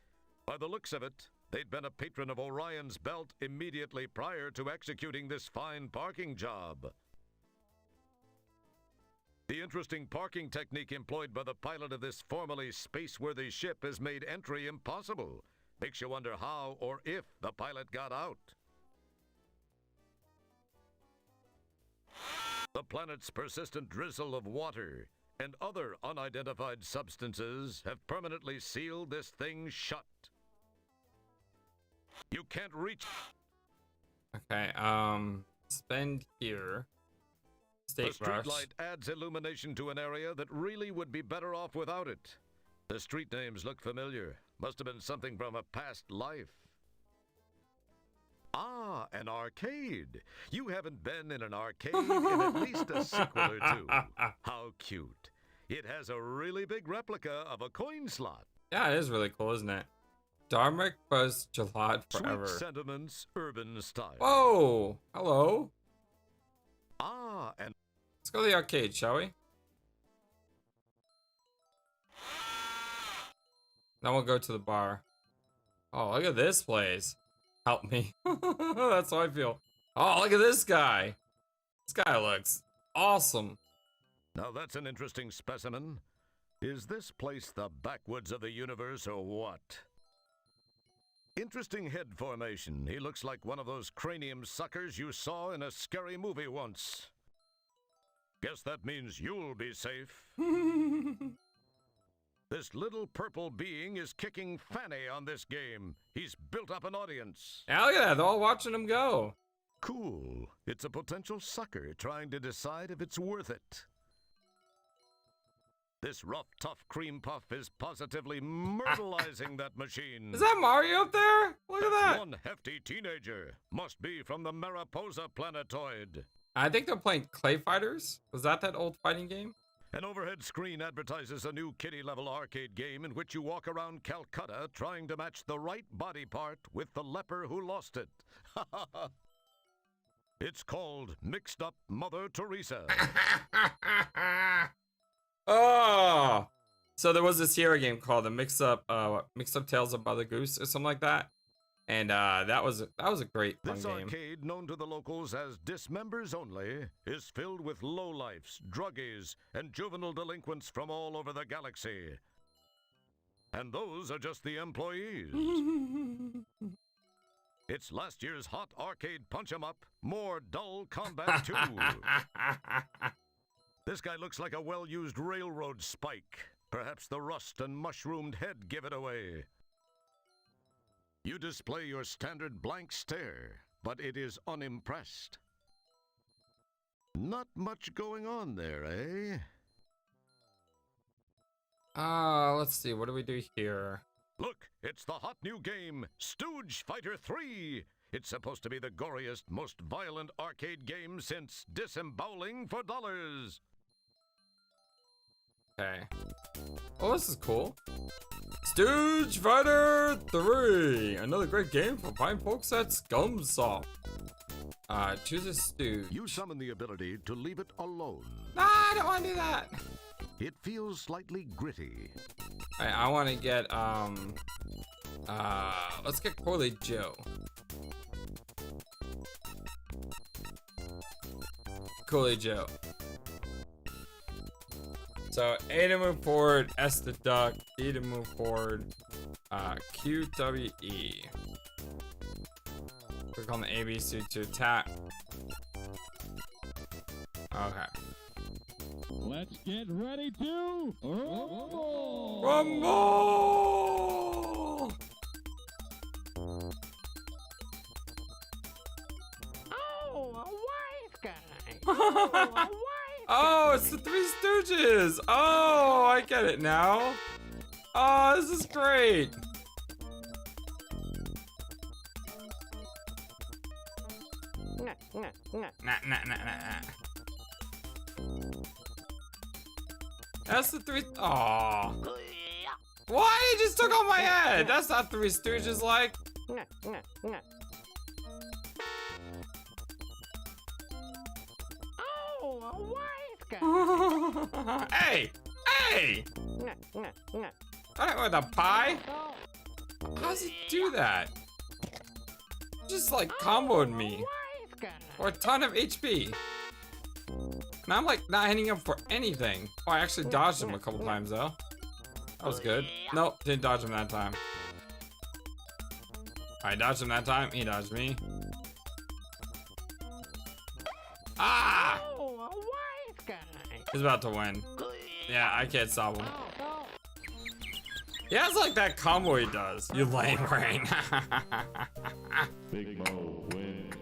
By the looks of it, they'd been a patron of Orion's Belt immediately prior to executing this fine parking job. The interesting parking technique employed by the pilot of this formerly space-worthy ship has made entry impossible. Makes you wonder how or if the pilot got out. The planet's persistent drizzle of water and other unidentified substances have permanently sealed this thing shut. You can't reach. Okay, spend here. The State rush. streetlight adds illumination to an area that really would be better off without it. The street names look familiar. Must have been something from a past life. Ah, an arcade. You haven't been in an arcade in at least a sequel or two. How cute. It has a really big replica of a coin slot. Yeah, it is really cool, isn't it? Dharmic Buzz Jalad forever. Sweet sentiments, urban style. Whoa! Hello? Ah, and Let's go to the arcade, shall we? Then we'll go to the bar. Oh, look at this place. Help me. That's how I feel. Oh, look at this guy. This guy looks awesome. now that's an interesting specimen. Is this place the backwoods of the universe or what? Interesting head formation. He looks like one of those cranium suckers you saw in a scary movie once. Guess that means you'll be safe. This little purple being is kicking Fanny on this game. He's built up an audience. Yeah, look at that. They're all watching him go. Cool. It's a potential sucker trying to decide if it's worth it. This rough, tough cream puff is positively myrtleizing that machine. Is that Mario up there? Look at that. One hefty teenager. Must be from the Mariposa planetoid. I think they're playing Clay Fighters. Was that old fighting game? An overhead screen advertises a new kiddie-level arcade game in which you walk around Calcutta trying to match the right body part with the leper who lost it. It's called Mixed Up Mother Teresa. Oh, So there was this Sierra game called the Mix Up Tales of Mother Goose or something like that, and that was a great fun This game. arcade, known to the locals as Dismembers Only, is filled with lowlifes, druggies, and juvenile delinquents from all over the galaxy. And those are just the employees. It's last year's hot arcade punch-em-up, more dull combat 2. This guy looks like a well-used railroad spike. Perhaps the rust and mushroomed head give it away. You display your standard blank stare, but it is unimpressed. Not much going on there, eh? Let's see, what do we do here? Look, it's the hot new game, Stooge Fighter 3. It's supposed to be the goriest, most violent arcade game since Disemboweling for Dollars. Okay. Oh, this is cool. Stooge Fighter 3! Another great game for fine folks at Scumsoft. Choose a Stooge. You summon the ability to leave it alone. Nah, I don't want to do that. It feels slightly gritty. I want to get, let's get Corley Joe. Corley Joe. So A to move forward, S to duck, D to move forward, Q, W, E. Click on the ABC to attack. Okay. Let's get ready to rumble! Rumble! Oh, a wise guy. Oh, a wise Oh, it's the Three Stooges! Oh, I get it now. Oh, this is great. Nah. That's the three. Oh. Why? He just took on my head. That's not Three Stooges like. Oh, a wise guy. Hey! Hey! Alright, with a pie? How does he do that? Just like comboed me. For a ton of HP. And I'm like not hitting him for anything. Oh, I actually dodged him a couple times though. That was good. Nope, didn't dodge him that time. I dodged him that time. He dodged me. Ah! Oh, a wise guy. He's about to win. Yeah, I can't stop him. He has like that combo he does. You lame brain. Big Mo wins.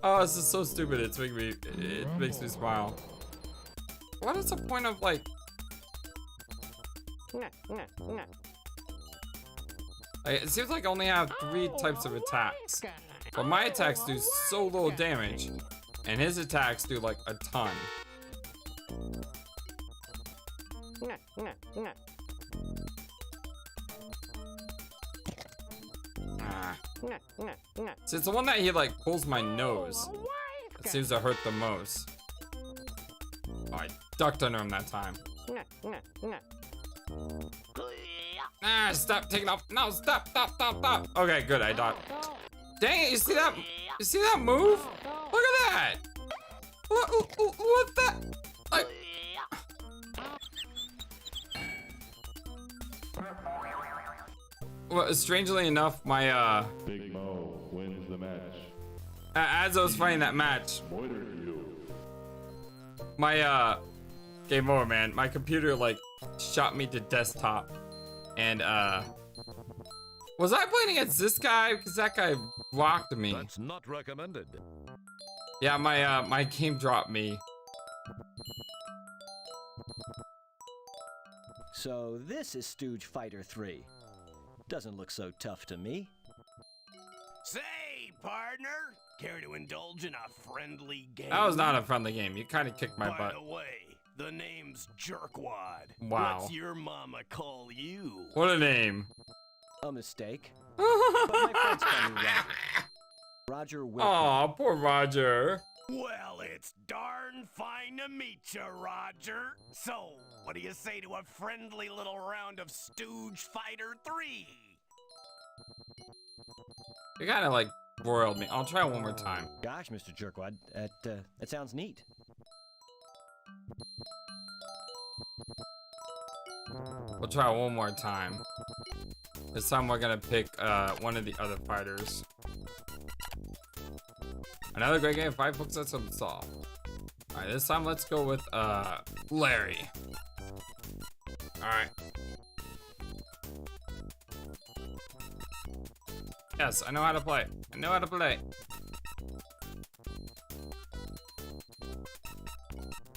Oh, this is so stupid. It makes me smile. What is the point of like? It seems like I only have 3 types of attacks, but my attacks do so little damage, and his attacks do like a ton. So it's the one that he like pulls my nose. It seems to hurt the most. Oh, I ducked under him that time. Ah, stop taking off. No, stop. Okay, good, I dodged. Dang it, you see that? You see that move? Look at that. What that? Like. Well, strangely enough, my Big Mo wins the match. as I was fighting that match, Pointer to you. my game over, man. My computer like shot me to desktop, and was I playing against this guy? Because that guy rocked me. That's not recommended. Yeah, my game dropped me. So this is Stooge Fighter 3. Doesn't look so tough to me. Say, partner, care to indulge in a friendly game? That was not a friendly game. You kind of kicked my By butt. the way, the name's Jerkwad. Wow. What's your mama call you? What a name. A mistake. But my friends call me Roger. Roger Wilco. Aw, poor Roger. Well, it's darn fine to meet you, Roger. So, what do you say to a friendly little round of Stooge Fighter 3? You kind of like broiled me. I'll try it one more time. Gosh, Mr. Jerkwad, that sounds neat. We'll try it one more time. This time we're gonna pick one of the other fighters. Another great game, 5 books that's unsolved. Alright, this time let's go with Larry. Alright. Yes, I know how to play. I know how to play.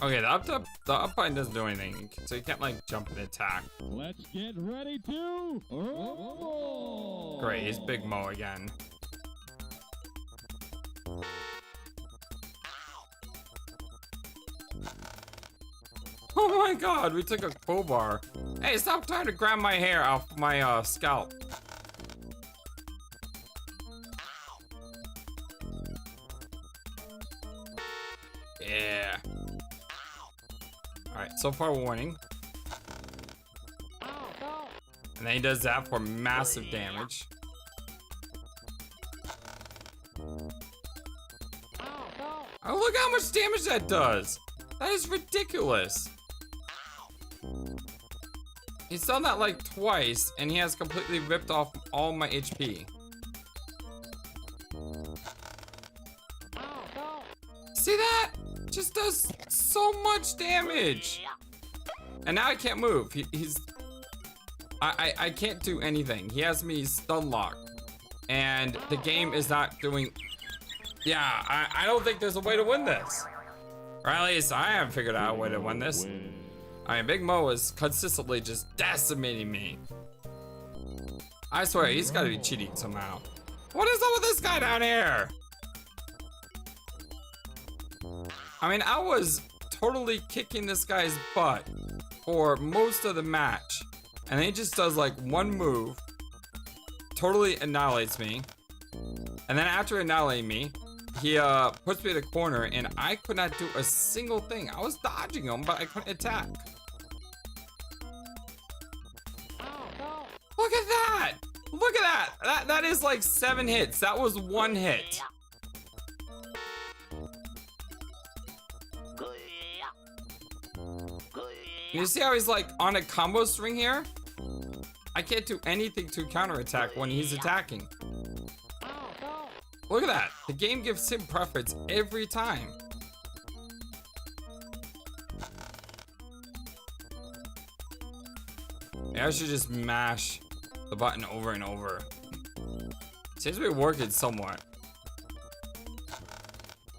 Okay, the up button doesn't do anything, so you can't like jump and attack. Let's get ready to roll. Great, he's Big Mo again. Oh my god, we took a crowbar. Hey, stop trying to grab my hair off my scalp. Yeah. Alright, so far warning. And then he does that for massive damage. Oh, look how much damage that does! That is ridiculous! He's done that like twice, and he has completely ripped off all my HP. See that? Just does so much damage! And now I can't move. I can't do anything. He has me stun locked. And the game is not doing... Yeah, I don't think there's a way to win this. Or at least I haven't figured out a way to win this. I mean, Big Mo is consistently just decimating me. I swear, he's gotta be cheating somehow. What is up with this guy down here? I mean, I was totally kicking this guy's butt for most of the match. And then he just does like one move, totally annihilates me. And then after annihilating me, he puts me in the corner and I could not do a single thing. I was dodging him, but I couldn't attack. Look at that! Look at that! That is like 7 hits. That was 1 hit. You see how he's like on a combo string here? I can't do anything to counterattack when he's attacking. Look at that. The game gives him preference every time. Maybe I should just mash the button over and over. Seems to be working somewhat.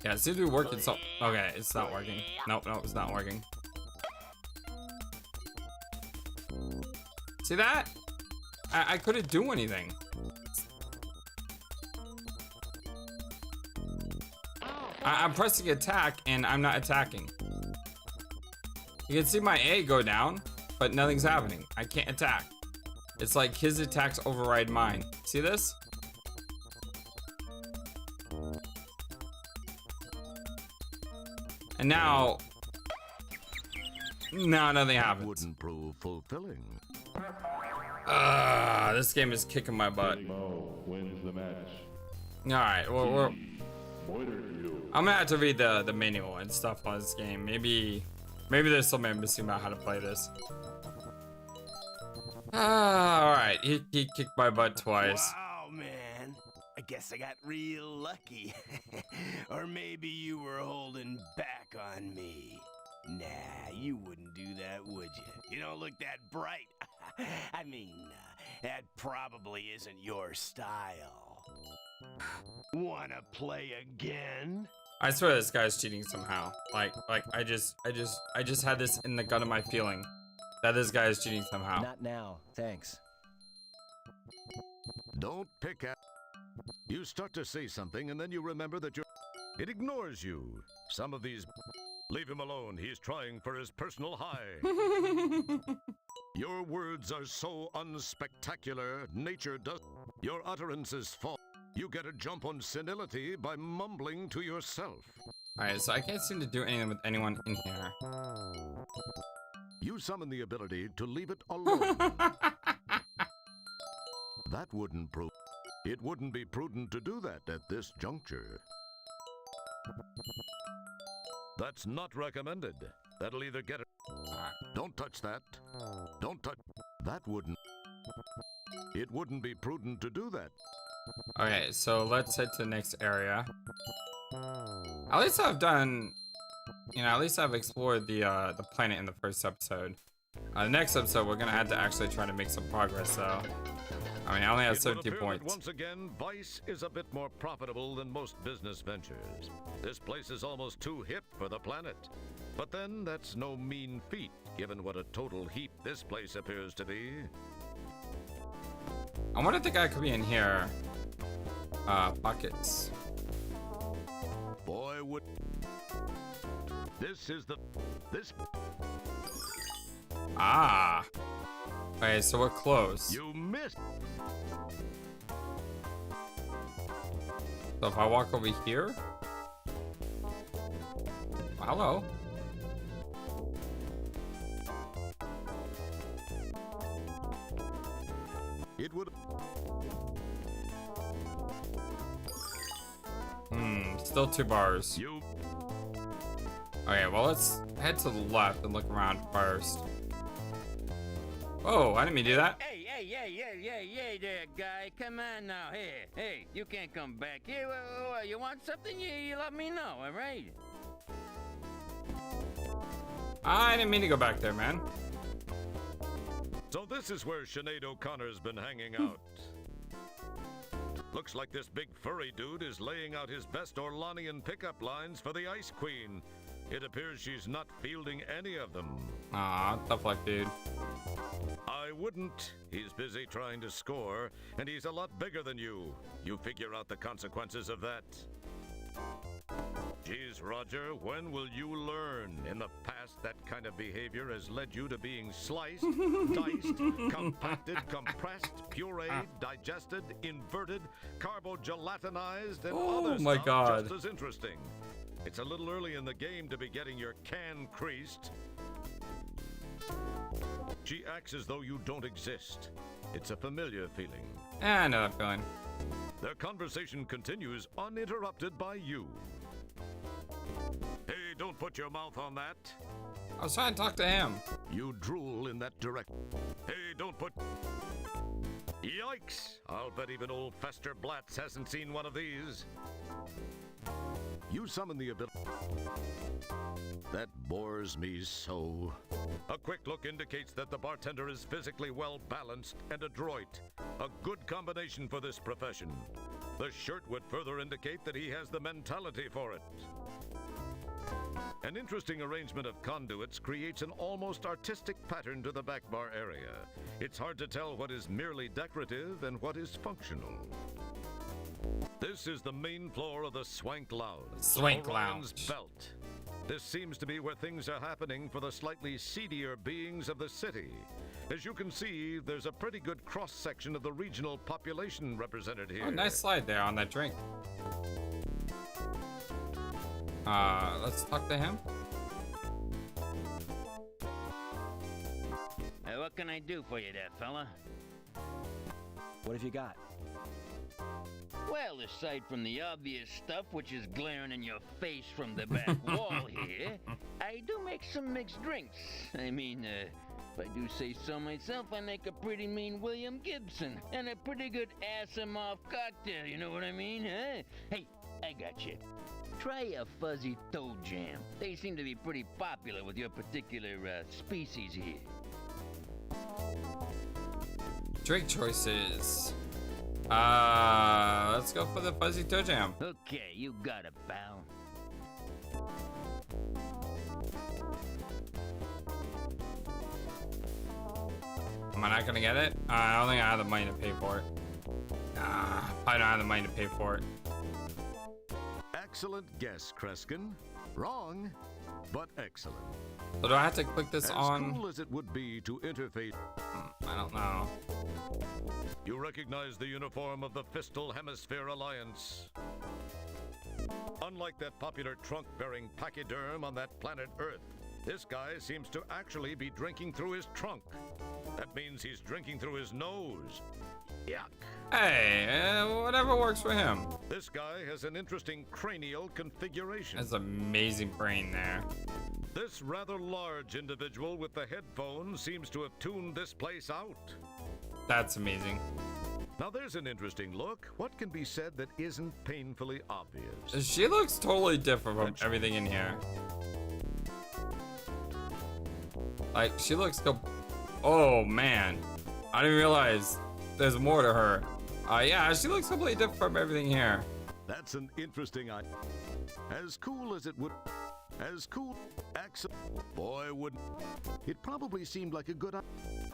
Yeah, it seems to be working so... Okay, it's not working. Nope, it's not working. See that? I couldn't do anything. I'm pressing attack and I'm not attacking. You can see my A go down, but nothing's happening. I can't attack. It's like his attacks override mine. See this? And now nothing happens. Wouldn't prove fulfilling. This game is kicking my butt. Mo wins the match. Alright, well, I'm gonna have to read the manual and stuff on this game. Maybe there's something I'm missing about how to play this. Alright, he kicked my butt twice. Wow, man. I guess I got real lucky. Or maybe you were holding back on me. Nah, you wouldn't do that, would you? You don't look that bright. I mean, that probably isn't your style. Wanna play again? I swear this guy's cheating somehow. Like I just had this in the gut of my feeling that this guy is cheating somehow. Not now, thanks. Don't pick at. You start to say something and then you remember that it ignores you. Some of these... Leave him alone. He's trying for his personal high. Your words are so unspectacular, nature does... Your utterances fall. You get a jump on senility by mumbling to yourself. Alright, so I can't seem to do anything with anyone in here. You summon the ability to leave it alone. That wouldn't prove. It wouldn't be prudent to do that at this juncture. That's not recommended. That'll either get it. Don't touch that. Don't touch. That wouldn't. It wouldn't be prudent to do that. Okay, so let's head to the next area. At least I've done, you know, at least I've explored the planet in the first episode. The next episode, we're gonna have to actually try to make some progress, though. I mean, I only have 70 points. Once again, Vice is a bit more profitable than most business ventures. This place is almost too hip for the planet. But then, that's no mean feat, given what a total heap this place appears to be. I wonder if the guy could be in here. Pockets. Boy, would... This is the... This... Ah! Okay, so we're close. You missed! So if I walk over here... Hello? It would... Still 2 bars. You... Okay, well, let's head to the left and look around first. Oh, I didn't mean to do that. Hey there, guy. Come on now. Hey, you can't come back here. You want something? You let me know, all right? I didn't mean to go back there, man. So this is where Sinead O'Connor's been hanging out. Looks like this big furry dude is laying out his best Orlanian pickup lines for the Ice Queen. It appears she's not fielding any of them. Aw, tough luck, dude. I wouldn't. He's busy trying to score, and he's a lot bigger than you. You figure out the consequences of that. Geez, Roger, when will you learn? In the past, that kind of behavior has led you to being sliced, diced, compacted, compressed, pureed, digested, inverted, carbo-gelatinized, and other my stuff God. just as interesting. It's a little early in the game to be getting your can creased. She acts as though you don't exist. It's a familiar feeling. I know that feeling. Their conversation continues uninterrupted by you. Hey, don't put your mouth on that. I was trying to talk to him. You drool in that direction. Hey, don't put... Yikes! I'll bet even old Fester Blatz hasn't seen one of these. You summon the ability. That bores me so. A quick look indicates that the bartender is physically well balanced and adroit. A good combination for this profession. The shirt would further indicate that he has the mentality for it. An interesting arrangement of conduits creates an almost artistic pattern to the back bar area. It's hard to tell what is merely decorative and what is functional. This is the main floor of the Swank Lounge. Swank Orion's Lounge. Belt. This seems to be where things are happening for the slightly seedier beings of the city. As you can see, there's a pretty good cross-section of the regional population represented here. Oh, nice slide there on that drink. Let's talk to him. What can I do for you there, fella? What have you got? Well, aside from the obvious stuff which is glaring in your face from the back wall here, I do make some mixed drinks. I mean, if I do say so myself, I make a pretty mean William Gibson and a pretty good ass-em-off cocktail, you know what I mean, huh? Hey, I got you. Try a fuzzy toe jam. They seem to be pretty popular with your particular species here. Drink choices. Let's go for the fuzzy toe jam. Okay, you got it, pal. Am I not gonna get it? I don't think I have the money to pay for it. I don't have the money to pay for it. Excellent guess, Kreskin. Wrong, but excellent. So do I have to click this as on? cool as it would be to interface. I don't know. You recognize the uniform of the Fistal Hemisphere Alliance. Unlike that popular trunk-bearing pachyderm on that planet Earth, this guy seems to actually be drinking through his trunk. That means he's drinking through his nose. Yuck. Hey, whatever works for him. This guy has an interesting cranial configuration. Has amazing brain there. This rather large individual with the headphones seems to have tuned this place out. That's amazing. Now there's an interesting look. What can be said that isn't painfully obvious? She looks totally different from everything in here. Like, she looks oh man, I didn't realize there's more to her. Yeah, she looks completely different from everything here. That's an interesting idea. As cool as it would. As cool. Excellent. Boy, wouldn't. It probably seemed like a good idea.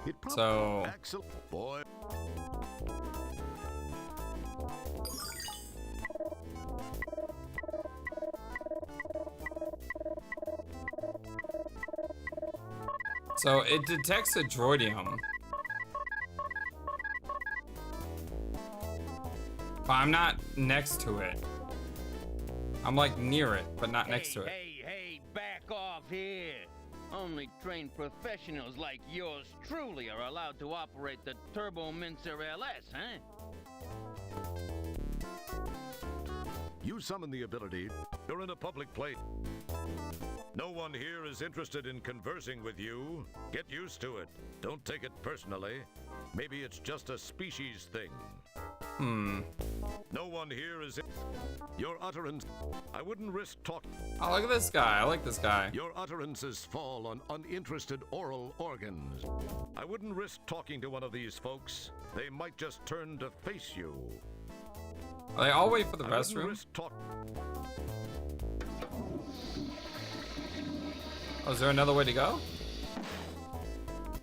It probably. So. Excellent. Boy. So it detects a droidium. But I'm not next to it. I'm like near it, but not next to it. Hey, back off here. Only trained professionals like yours truly are allowed to operate the Turbo Mincer LS, huh? You summon the ability. You're in a public place. No one here is interested in conversing with you. Get used to it. Don't take it personally. Maybe it's just a species thing. No one here is. Your utterance. I wouldn't risk talking. Oh, look at this guy. I like this guy. Your utterances fall on uninterested oral organs. I wouldn't risk talking to one of these folks. They might just turn to face you. I'll wait for the restroom. Oh, is there another way to go?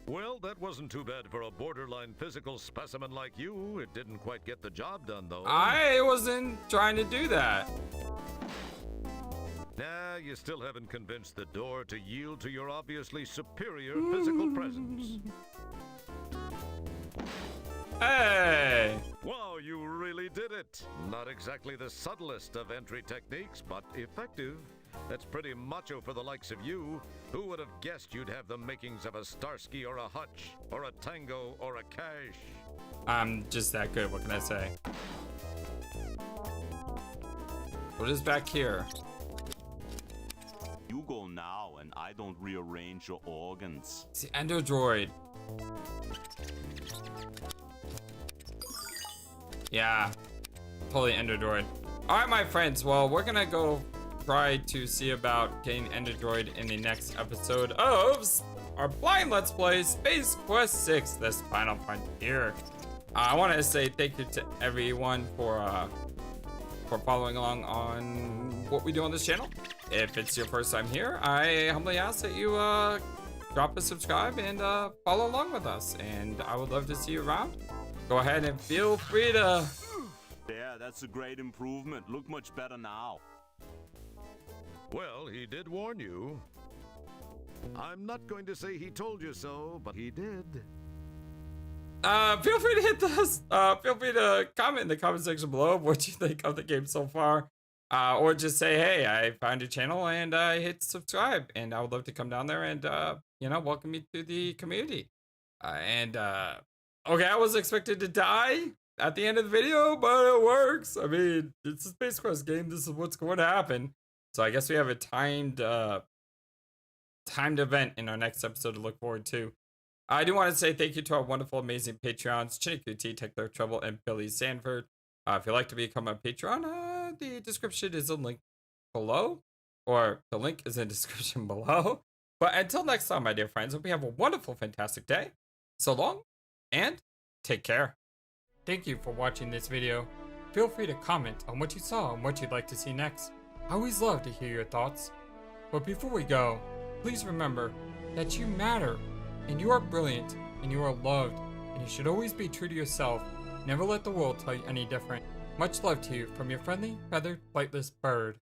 Well, that wasn't too bad for a borderline physical specimen like you. It didn't quite get the job done, though. I wasn't trying to do that. Nah, you still haven't convinced the door to yield to your obviously superior physical presence. Hey! Wow, you really did it. Not exactly the subtlest of entry techniques, but effective. That's pretty macho for the likes of you. Who would have guessed you'd have the makings of a Starsky or a Hutch, or a Tango or a Cash? I'm just that good, what can I say? What is back here? You go now, and I don't rearrange your organs. It's the Endodroid. Yeah, totally Endodroid. Alright, my friends, well, we're gonna go try to see about getting Endodroid in the next episode of our blind Let's Play Space Quest 6, the Spinal Frontier. I want to say thank you to everyone for following along on what we do on this channel. If it's your first time here, I humbly ask that you drop a subscribe and follow along with us, and I would love to see you around. Go ahead and feel free to... Yeah, that's a great improvement. Look much better now. Well, he did warn you. I'm not going to say he told you so, but he did. Feel free to hit this. Feel free to comment in the comment section below what you think of the game so far. Or just say, hey, I found your channel and hit subscribe. And I would love to come down there and, you know, welcome you to the community. Okay, I was expected to die at the end of the video, but it works. I mean, it's a Space Quest game. This is what's going to happen. So I guess we have a timed event in our next episode to look forward to. I do want to say thank you to our wonderful, amazing Patreons, Chiniquiti, Techler Trouble, and Billy Sanford. If you'd like to become a Patreon, the description is a link below, or the link is in the description below. But until next time, my dear friends, hope you have a wonderful, fantastic day. So long, and take care. Thank you for watching this video. Feel free to comment on what you saw and what you'd like to see next. I always love to hear your thoughts. But before we go, please remember that you matter, and you are brilliant, and you are loved, and you should always be true to yourself. Never let the world tell you any different. Much love to you from your friendly, feathered, flightless bird.